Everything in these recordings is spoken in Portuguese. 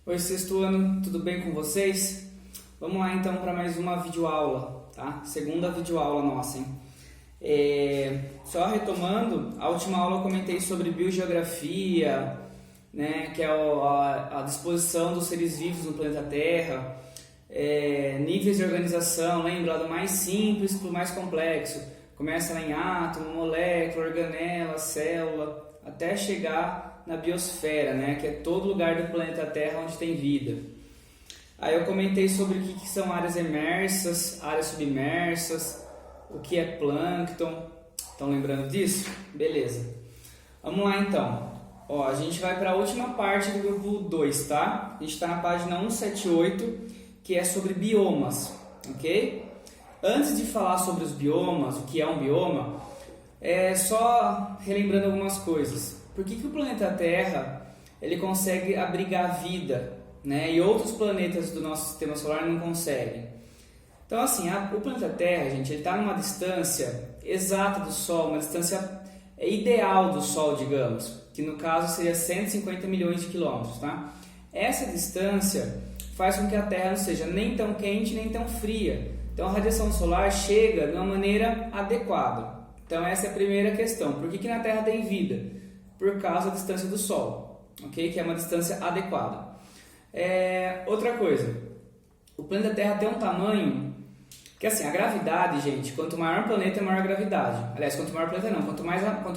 Oi, sexto ano, tudo bem com vocês? Vamos lá então para mais uma videoaula, tá? Segunda videoaula nossa, hein? Só retomando, a última aula eu comentei sobre biogeografia, né? Que é a disposição dos seres vivos no planeta Terra, níveis de organização, lembra? Do mais simples para o mais complexo. Começa lá em átomo, molécula, organela, célula, até chegar na biosfera, né, que é todo lugar do planeta Terra onde tem vida. Aí eu comentei sobre o que são áreas emersas, áreas submersas, o que é plâncton. Estão lembrando disso? Beleza. Vamos lá então. Ó, a gente vai para a última parte do grupo 2, tá? A gente está na página 178, que é sobre biomas, ok? Antes de falar sobre os biomas, o que é um bioma, só relembrando algumas coisas. Por que o planeta Terra ele consegue abrigar vida, né? E outros planetas do nosso sistema solar não conseguem? Então, assim, o planeta Terra, gente, ele está numa distância exata do Sol, uma distância ideal do Sol, digamos, que no caso seria 150 milhões de quilômetros, tá? Essa distância faz com que a Terra não seja nem tão quente nem tão fria. Então, a radiação solar chega de uma maneira adequada. Então, essa é a primeira questão. Por que na Terra tem vida? Por causa da distância do Sol, ok? Que é uma distância adequada. Outra coisa, o planeta Terra tem um tamanho que, assim, a gravidade, gente, quanto maior o planeta, maior a gravidade. Aliás, quanto maior o planeta não, quanto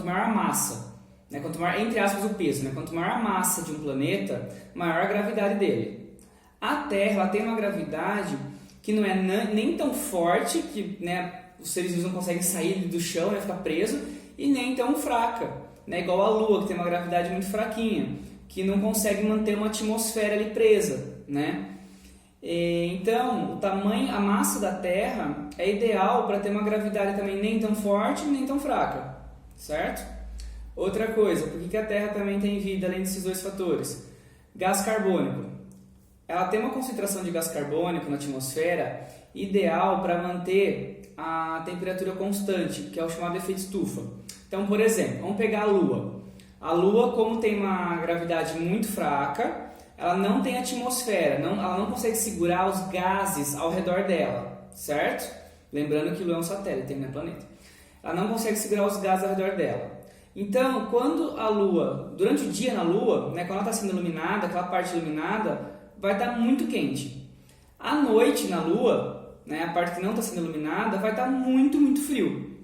maior a massa, né? Quanto maior, entre aspas, o peso, né? Quanto maior a massa de um planeta, maior a gravidade dele. A Terra, ela tem uma gravidade que não é nem tão forte, que, né, os seres vivos não conseguem sair do chão, né, ficar preso, e nem tão fraca, né, igual a Lua, que tem uma gravidade muito fraquinha, que não consegue manter uma atmosfera ali presa, né? Então, o tamanho, a massa da Terra é ideal para ter uma gravidade também nem tão forte nem tão fraca, certo? Outra coisa, por que a Terra também tem vida além desses dois fatores? Gás carbônico. Ela tem uma concentração de gás carbônico na atmosfera ideal para manter a temperatura constante, que é o chamado efeito estufa. Então, por exemplo, vamos pegar a Lua. A Lua, como tem uma gravidade muito fraca, ela não tem atmosfera, ela não consegue segurar os gases ao redor dela, certo? Lembrando que a Lua é um satélite, não é planeta. Ela não consegue segurar os gases ao redor dela. Então, quando a Lua, durante o dia na Lua, né, quando ela está sendo iluminada, aquela parte iluminada, vai estar muito quente. À noite na Lua, né, a parte que não está sendo iluminada, vai estar muito, muito frio.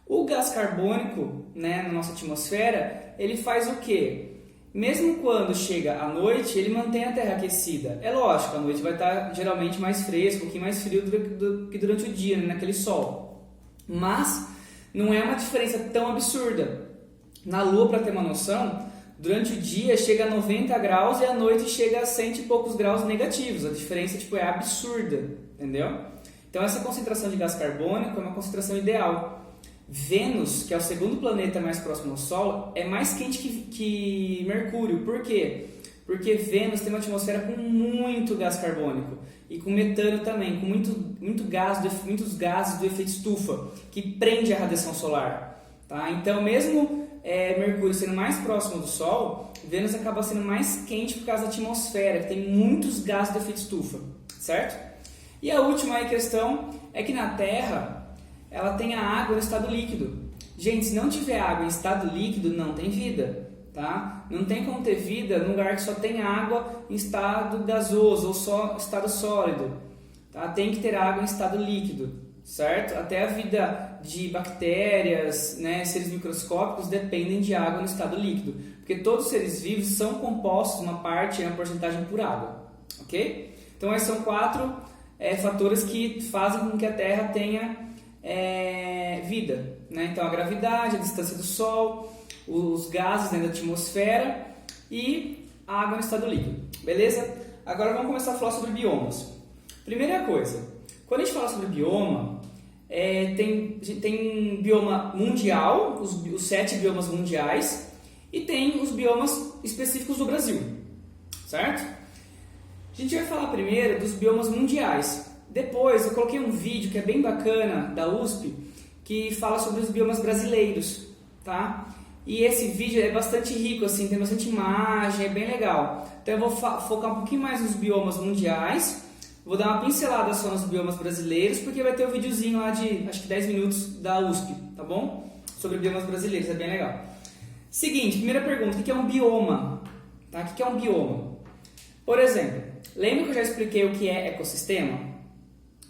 O gás carbônico, né, na nossa atmosfera, ele faz o quê? Mesmo quando chega à noite, ele mantém a Terra aquecida. É lógico, a noite vai estar geralmente mais fresco, um pouquinho mais frio do que durante o dia, né, naquele sol. Mas não é uma diferença tão absurda. Na Lua, para ter uma noção, durante o dia chega a 90 graus e à noite chega a 100 e poucos graus negativos. A diferença é absurda, entendeu? Então essa concentração de gás carbônico é uma concentração ideal. Vênus, que é o segundo planeta mais próximo ao Sol, é mais quente que Mercúrio. Por quê? Porque Vênus tem uma atmosfera com muito gás carbônico e com metano também, com muitos gases do efeito estufa, que prende a radiação solar. Tá? Então, mesmo Mercúrio sendo mais próximo do Sol, Vênus acaba sendo mais quente por causa da atmosfera, que tem muitos gases do efeito estufa, certo? E a última questão é que na Terra ela tem a água no estado líquido. Gente, se não tiver água em estado líquido, não tem vida, tá? Não tem como ter vida num lugar que só tem água em estado gasoso ou só estado sólido, tá? Tem que ter água em estado líquido, certo? Até a vida de bactérias, né, seres microscópicos dependem de água no estado líquido, porque todos os seres vivos são compostos, uma porcentagem por água, ok? Então esses são 4 fatores que fazem com que a Terra tenha vida, né? Então a gravidade, a distância do Sol, os gases dentro da atmosfera e a água no estado líquido, beleza? Agora vamos começar a falar sobre biomas. Primeira coisa, quando a gente fala sobre bioma, tem bioma mundial, os 7 biomas mundiais, e tem os biomas específicos do Brasil, certo? A gente vai falar primeiro dos biomas mundiais. Depois eu coloquei um vídeo que é bem bacana da USP, que fala sobre os biomas brasileiros, tá? E esse vídeo é bastante rico, assim, tem bastante imagem, é bem legal. Então eu vou focar um pouquinho mais nos biomas mundiais, vou dar uma pincelada só nos biomas brasileiros, porque vai ter um videozinho lá de, acho que 10 minutos da USP, tá bom? Sobre biomas brasileiros, é bem legal. Seguinte, primeira pergunta, o que é um bioma? Tá? O que é um bioma? Por exemplo, lembra que eu já expliquei o que é ecossistema?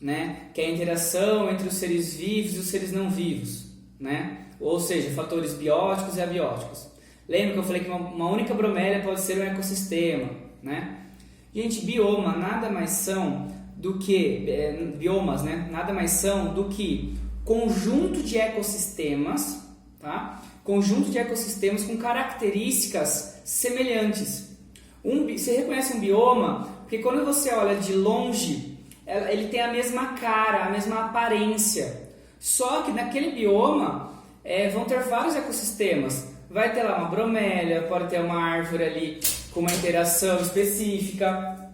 Né? Que é a interação entre os seres vivos e os seres não vivos, né? Ou seja, fatores bióticos e abióticos. Lembra que eu falei que uma única bromélia pode ser um ecossistema, né? Gente, bioma nada mais são do que biomas, né? Nada mais são do que conjunto de ecossistemas, tá? Conjunto de ecossistemas com características semelhantes. Você reconhece um bioma porque quando você olha de longe, ele tem a mesma cara, a mesma aparência. Só que naquele bioma vão ter vários ecossistemas. Vai ter lá uma bromélia, pode ter uma árvore ali com uma interação específica.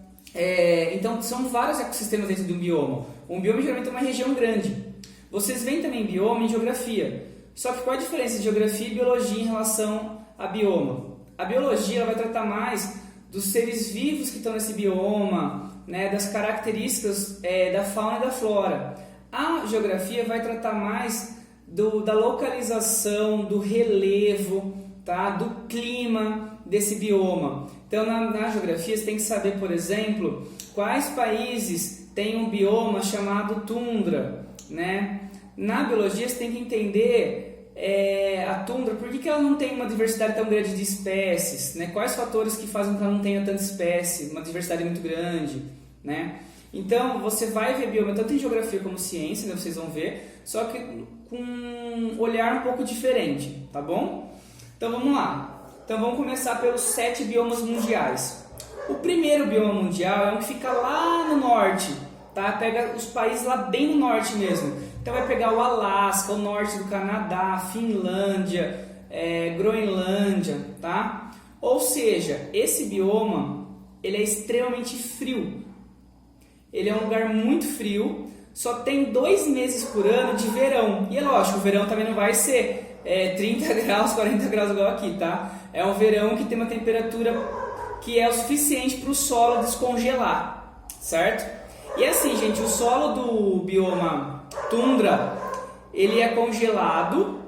Então são vários ecossistemas dentro de um bioma. Um bioma geralmente é uma região grande. Vocês veem também bioma em geografia. Só que qual a diferença de geografia e biologia em relação a bioma? A biologia ela vai tratar mais dos seres vivos que estão nesse bioma, né, das características da fauna e da flora. A geografia vai tratar mais da localização, do relevo, tá, do clima desse bioma. Então, na geografia, você tem que saber, por exemplo, quais países têm um bioma chamado tundra, né? Na biologia, você tem que entender a tundra, por que ela não tem uma diversidade tão grande de espécies, né? Quais fatores que fazem com que ela não tenha tanta espécie, uma diversidade muito grande, né? Então, você vai ver bioma tanto em geografia como ciência, né? Vocês vão ver, só que com um olhar um pouco diferente, tá bom? Então, vamos lá. Então, vamos começar pelos 7 biomas mundiais. O primeiro bioma mundial é um que fica lá no norte, tá? Pega os países lá bem no norte mesmo. Então, vai pegar o Alasca, o norte do Canadá, Finlândia, Groenlândia, tá? Ou seja, esse bioma, ele é extremamente frio. Ele é um lugar muito frio, só tem 2 meses por ano de verão. E é lógico, o verão também não vai ser 30 graus, 40 graus igual aqui, tá? É um verão que tem uma temperatura que é o suficiente para o solo descongelar, certo? E assim, gente, o solo do bioma tundra, ele é congelado,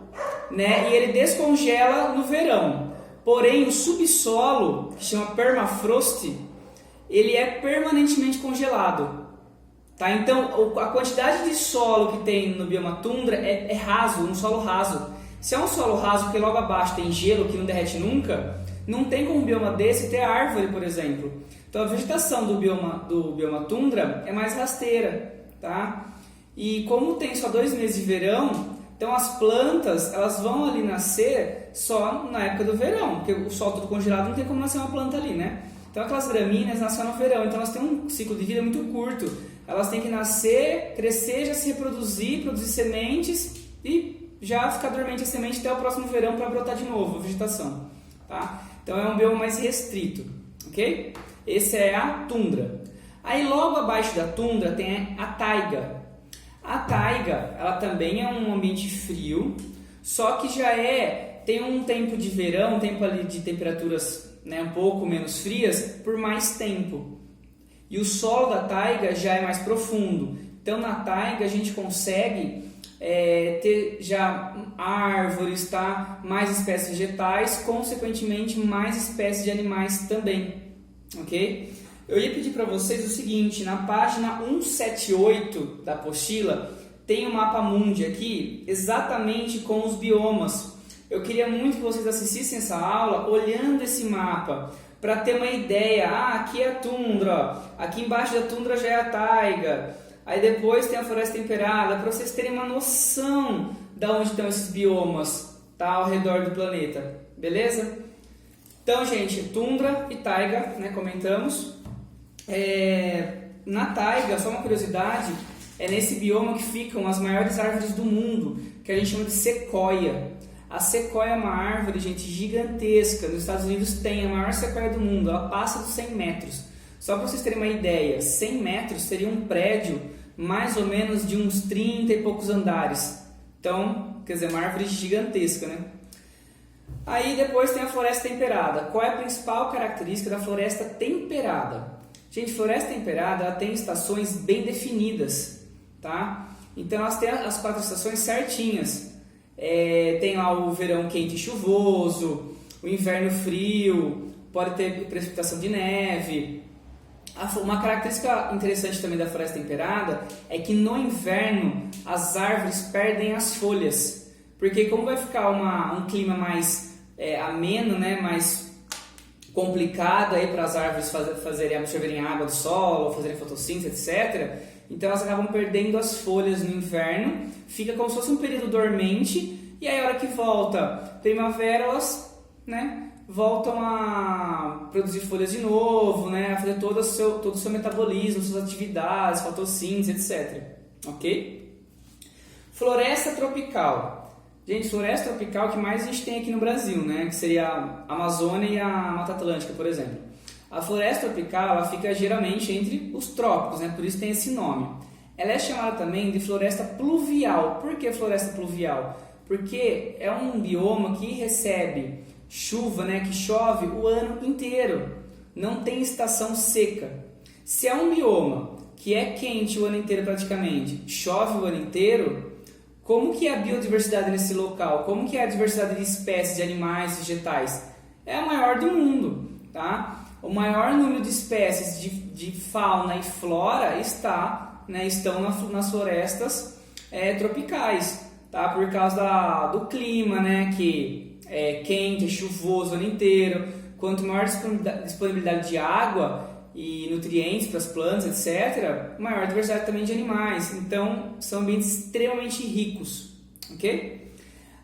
né? E ele descongela no verão. Porém, o subsolo, que chama permafrost, ele é permanentemente congelado, tá? Então, a quantidade de solo que tem no bioma tundra é raso, um solo raso. Se é um solo raso porque logo abaixo tem gelo que não derrete nunca, não tem como um bioma desse ter árvore, por exemplo. Então, a vegetação do bioma tundra é mais rasteira, tá? E como tem só 2 meses de verão, então as plantas elas vão ali nascer só na época do verão, porque o solo todo congelado não tem como nascer uma planta ali, né? Então aquelas gramíneas nascem no verão, então elas têm um ciclo de vida muito curto. Elas têm que nascer, crescer, já se reproduzir, produzir sementes e já ficar dormente a semente até o próximo verão para brotar de novo a vegetação, tá? Então é um bioma mais restrito, ok? Esse é a tundra. Aí logo abaixo da tundra tem a taiga. A taiga, ela também é um ambiente frio, só que já tem um tempo de verão, um tempo ali de temperaturas, né, um pouco menos frias, por mais tempo. E o solo da taiga já é mais profundo. Então na taiga a gente consegue ter já árvores, tá? Mais espécies vegetais, consequentemente mais espécies de animais também, ok? Eu ia pedir para vocês o seguinte, na página 178 da apostila tem o mapa mundi aqui, exatamente com os biomas. Eu queria muito que vocês assistissem essa aula olhando esse mapa, para ter uma ideia. Aqui é a tundra, ó. Aqui embaixo da tundra já é a taiga, aí depois tem a floresta temperada, para vocês terem uma noção de onde estão esses biomas, tá, ao redor do planeta, beleza? Então, gente, tundra e taiga, né, comentamos. Na taiga, só uma curiosidade, é nesse bioma que ficam as maiores árvores do mundo, que a gente chama de sequoia. A sequoia é uma árvore, gente, gigantesca. Nos Estados Unidos tem a maior sequoia do mundo, ela passa dos 100 metros. Só para vocês terem uma ideia, 100 metros seria um prédio mais ou menos de uns 30 e poucos andares. Então, quer dizer, uma árvore gigantesca, né? Aí depois tem a floresta temperada. Qual é a principal característica da floresta temperada? Gente, floresta temperada ela tem estações bem definidas, tá? Então elas têm as 4 estações certinhas. Tem lá o verão quente e chuvoso, o inverno frio, pode ter precipitação de neve. Uma característica interessante também da floresta temperada é que no inverno as árvores perdem as folhas, porque como vai ficar um clima mais ameno, né, mais complicado aí para as árvores absorverem água do solo, fazerem fotossíntese, etc. Então elas acabam perdendo as folhas no inverno, fica como se fosse um período dormente, e aí a hora que volta primavera elas, né, voltam a produzir folhas de novo, né, a fazer todo o seu metabolismo, suas atividades, fotossíntese, etc. Ok? Floresta tropical. Gente, floresta tropical que mais a gente tem aqui no Brasil, né, que seria a Amazônia e a Mata Atlântica, por exemplo. A floresta tropical ela fica geralmente entre os trópicos, né, por isso tem esse nome. Ela é chamada também de floresta pluvial. Por que floresta pluvial? Porque é um bioma que recebe chuva, né, que chove o ano inteiro, não tem estação seca. Se é um bioma que é quente o ano inteiro praticamente, chove o ano inteiro, como que é a biodiversidade nesse local? Como que é a diversidade de espécies, de animais, vegetais? É a maior do mundo, tá? O maior número de espécies de fauna e flora estão nas florestas tropicais, tá? Por causa do clima, né, que é quente, é chuvoso o ano inteiro. Quanto maior disponibilidade de água e nutrientes para as plantas, etc., maior diversidade também de animais. Então, são ambientes extremamente ricos, ok?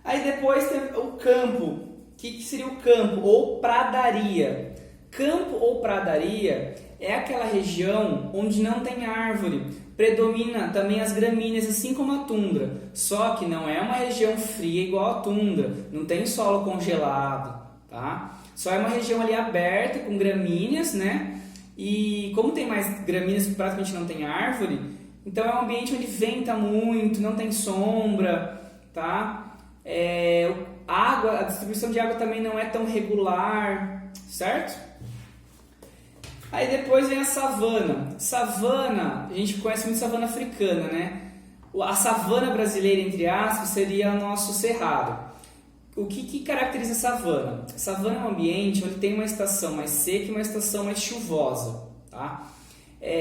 Aí depois tem o campo. O que seria o campo? Ou pradaria. Campo ou pradaria é aquela região onde não tem árvore. Predomina também as gramíneas, assim como a tundra. Só que não é uma região fria igual a tundra. Não tem solo congelado, tá? Só é uma região ali aberta com gramíneas, né? E como tem mais gramíneas que praticamente não tem árvore, então é um ambiente onde venta muito, não tem sombra, tá? A distribuição de água também não é tão regular, certo? Aí depois vem a savana. Savana, a gente conhece muito savana africana, né? A savana brasileira, entre aspas, seria o nosso cerrado. O que caracteriza a savana? A savana é um ambiente onde tem uma estação mais seca e uma estação mais chuvosa, tá?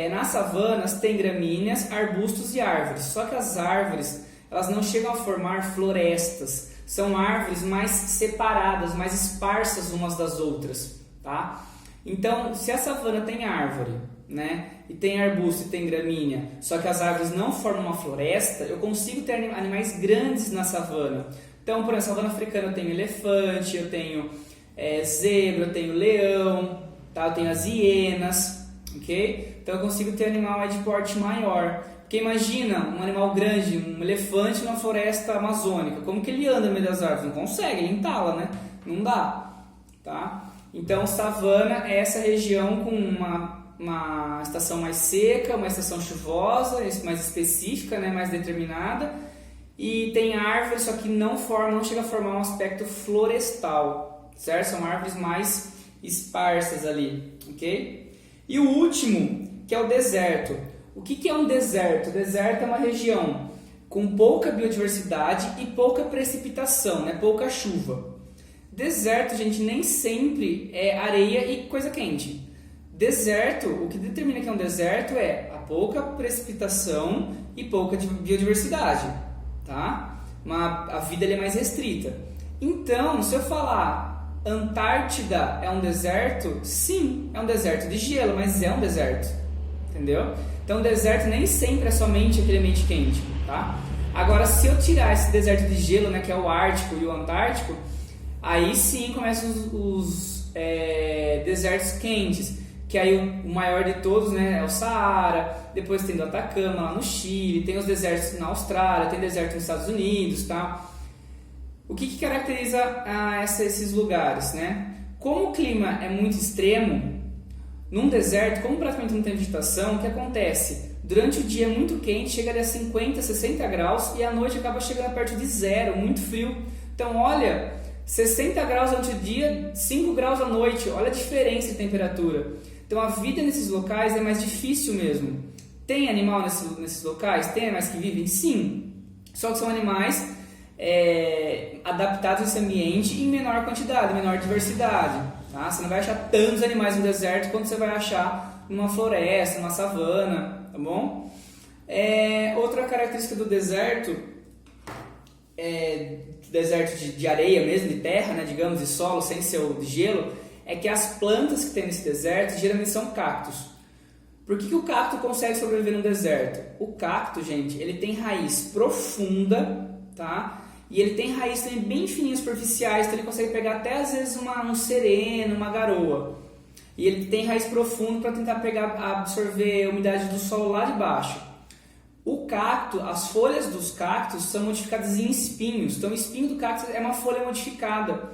Nas savanas tem gramíneas, arbustos e árvores, só que as árvores elas não chegam a formar florestas, são árvores mais separadas, mais esparsas umas das outras, tá? Então, se a savana tem árvore, né, e tem arbusto e tem gramínea, só que as árvores não formam uma floresta, eu consigo ter animais grandes na savana. Então, por exemplo, na savana africana eu tenho elefante, eu tenho zebra, eu tenho leão, tá? Eu tenho as hienas, ok? Então eu consigo ter animal de porte maior. Porque imagina um animal grande, um elefante numa floresta amazônica, como que ele anda no meio das árvores? Não consegue, ele entala, né? Não dá, tá? Então savana é essa região com uma estação mais seca, uma estação chuvosa, mais específica, né? Mais determinada. E tem árvores, só que não chega a formar um aspecto florestal, certo? São árvores mais esparsas ali, ok? E o último, que é o deserto. O que é um deserto? O deserto é uma região com pouca biodiversidade e pouca precipitação, né? Pouca chuva. Deserto, gente, nem sempre é areia e coisa quente. Deserto, o que determina que é um deserto é a pouca precipitação e pouca biodiversidade, tá? A vida ali é mais restrita. Então, se eu falar Antártida é um deserto, sim, é um deserto de gelo, mas é um deserto, entendeu? Então, o deserto nem sempre é somente aquele ambiente quente, tá? Agora, se eu tirar esse deserto de gelo, né, que é o Ártico e o Antártico, aí sim começam os desertos quentes, que aí o maior de todos, né, é o Saara, depois tem do Atacama lá no Chile, tem os desertos na Austrália, tem deserto nos Estados Unidos, tá? O que caracteriza esses lugares, né? Como o clima é muito extremo, num deserto, como praticamente não tem vegetação, o que acontece? Durante o dia é muito quente, chega ali a 50, 60 graus e à noite acaba chegando perto de zero, muito frio. Então, olha, 60 graus durante o dia, 5 graus à noite. Olha a diferença de temperatura. Então a vida nesses locais é mais difícil mesmo. Tem animal nesses locais? Tem animais que vivem? Sim. Só que são animais adaptados a esse ambiente em menor quantidade, menor diversidade. Tá? Você não vai achar tantos animais no deserto quanto você vai achar numa floresta, numa savana, tá bom? Outra característica do deserto, de areia mesmo, de terra, né, digamos, de solo, sem ser o de gelo, é que as plantas que tem nesse deserto geralmente são cactos. Por que o cacto consegue sobreviver no deserto? O cacto, gente, ele tem raiz profunda, tá? E ele tem raízes também bem fininhas, superficiais, então ele consegue pegar até às vezes um sereno, uma garoa. E ele tem raiz profunda para tentar absorver a umidade do solo lá de baixo. O cacto, as folhas dos cactos são modificadas em espinhos. Então o espinho do cacto é uma folha modificada.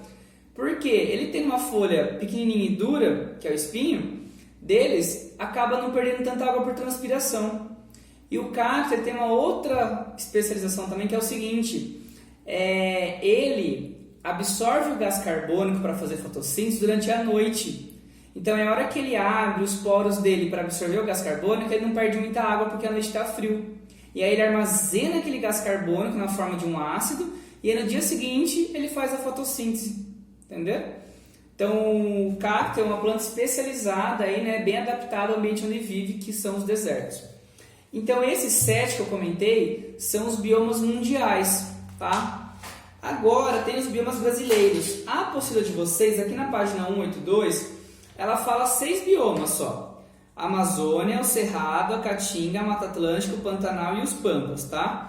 Por quê? Ele tem uma folha pequenininha e dura, que é o espinho deles, acaba não perdendo tanta água por transpiração. E o cacto ele tem uma outra especialização também, que é o seguinte: ele absorve o gás carbônico para fazer fotossíntese durante a noite. Então é a hora que ele abre os poros dele para absorver o gás carbônico, ele não perde muita água porque a noite está frio. E aí ele armazena aquele gás carbônico na forma de um ácido, e aí no dia seguinte ele faz a fotossíntese. Entendeu? Então o cacto é uma planta especializada, aí, né, bem adaptada ao ambiente onde vive, que são os desertos. Então esses 7 que eu comentei são os biomas mundiais, tá? Agora tem os biomas brasileiros. A apostila de vocês, aqui na página 182, ela fala 6 biomas só: a Amazônia, o Cerrado, a Caatinga, a Mata Atlântica, o Pantanal e os Pampas, tá?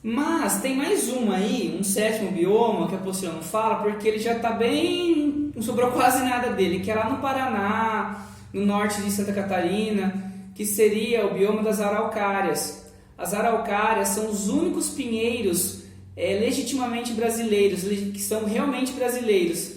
Mas tem mais aí, um 7º bioma que a apostila não fala, porque ele já está bem, não sobrou quase nada dele, que é lá no Paraná, no norte de Santa Catarina, que seria o bioma das araucárias. As araucárias são os únicos pinheiros legitimamente brasileiros, que são realmente brasileiros.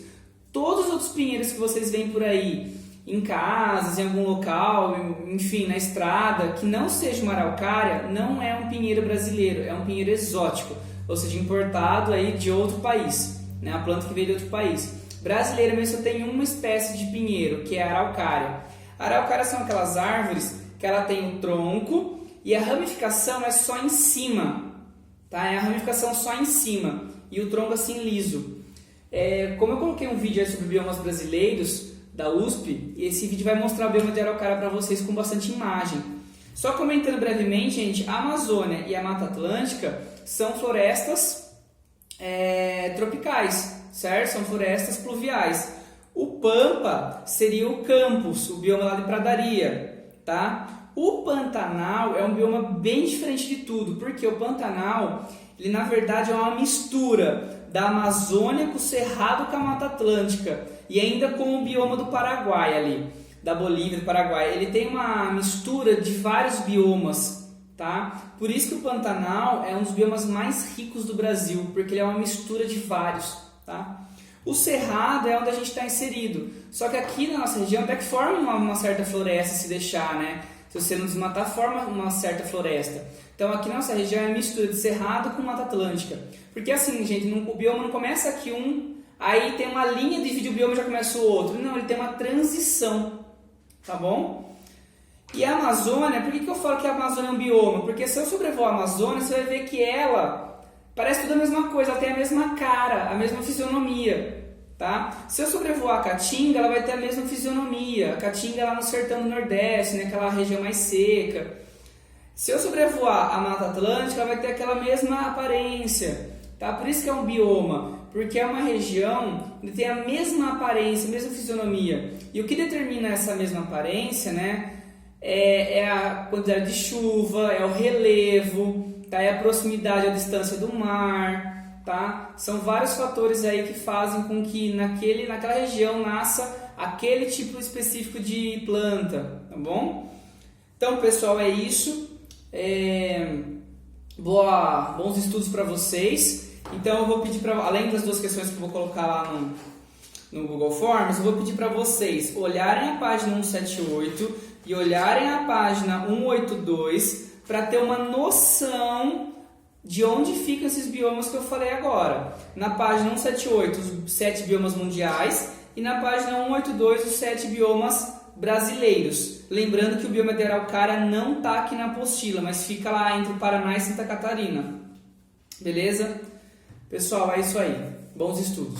Todos os outros pinheiros que vocês veem por aí, em casas, em algum local, enfim, na estrada, que não seja uma araucária, não é um pinheiro brasileiro, é um pinheiro exótico, ou seja, importado aí de outro país, né? A planta que veio de outro país. Brasileira mesmo só tem uma espécie de pinheiro, que é a araucária. A araucária são aquelas árvores que ela tem o tronco e a ramificação é só em cima, tá? É a ramificação só em cima e o tronco assim liso. Como eu coloquei um vídeo aí sobre biomas brasileiros da USP, e esse vídeo vai mostrar o bioma de araucária para vocês com bastante imagem. Só comentando brevemente, gente, a Amazônia e a Mata Atlântica são florestas tropicais, certo? São florestas pluviais. O Pampa seria o campus, o bioma lá de pradaria, tá? O Pantanal é um bioma bem diferente de tudo, porque o Pantanal, ele na verdade é uma mistura da Amazônia com o Cerrado com a Mata Atlântica e ainda com o bioma do Paraguai ali, da Bolívia, do Paraguai. Ele tem uma mistura de vários biomas, tá? Por isso que o Pantanal é um dos biomas mais ricos do Brasil, porque ele é uma mistura de vários, tá? O Cerrado é onde a gente está inserido, só que aqui na nossa região até que forma uma certa floresta, se deixar, né? Se você não desmatar, forma uma certa floresta. Então aqui na nossa região é mistura de Cerrado com Mata Atlântica. Porque assim, gente, o bioma não começa aqui aí tem uma linha, divide o bioma e já começa o outro. Não, ele tem uma transição, tá bom? E a Amazônia, por que eu falo que a Amazônia é um bioma? Porque se eu sobrevoar a Amazônia, você vai ver que ela parece tudo a mesma coisa, ela tem a mesma cara, a mesma fisionomia, tá? Se eu sobrevoar a Caatinga, ela vai ter a mesma fisionomia. A Caatinga é lá no sertão do Nordeste, naquela região mais seca. Se eu sobrevoar a Mata Atlântica, ela vai ter aquela mesma aparência, tá? Por isso que é um bioma, porque é uma região que tem a mesma aparência, a mesma fisionomia. E o que determina essa mesma aparência, né, é a quantidade de chuva, é o relevo, tá? É a proximidade, a distância do mar, tá? São vários fatores aí que fazem com que naquela região nasça aquele tipo específico de planta, tá bom? Então, pessoal, é isso. Bons estudos para vocês. Então eu vou pedir além das 2 questões que eu vou colocar lá no Google Forms, eu vou pedir para vocês olharem a página 178 e olharem a página 182 para ter uma noção de onde ficam esses biomas que eu falei agora. Na página 178, os 7 biomas mundiais, e na página 182, os 7 biomas brasileiros. Lembrando que o bioma de Araucária não está aqui na apostila, mas fica lá entre Paraná e Santa Catarina. Beleza? Pessoal, é isso aí. Bons estudos.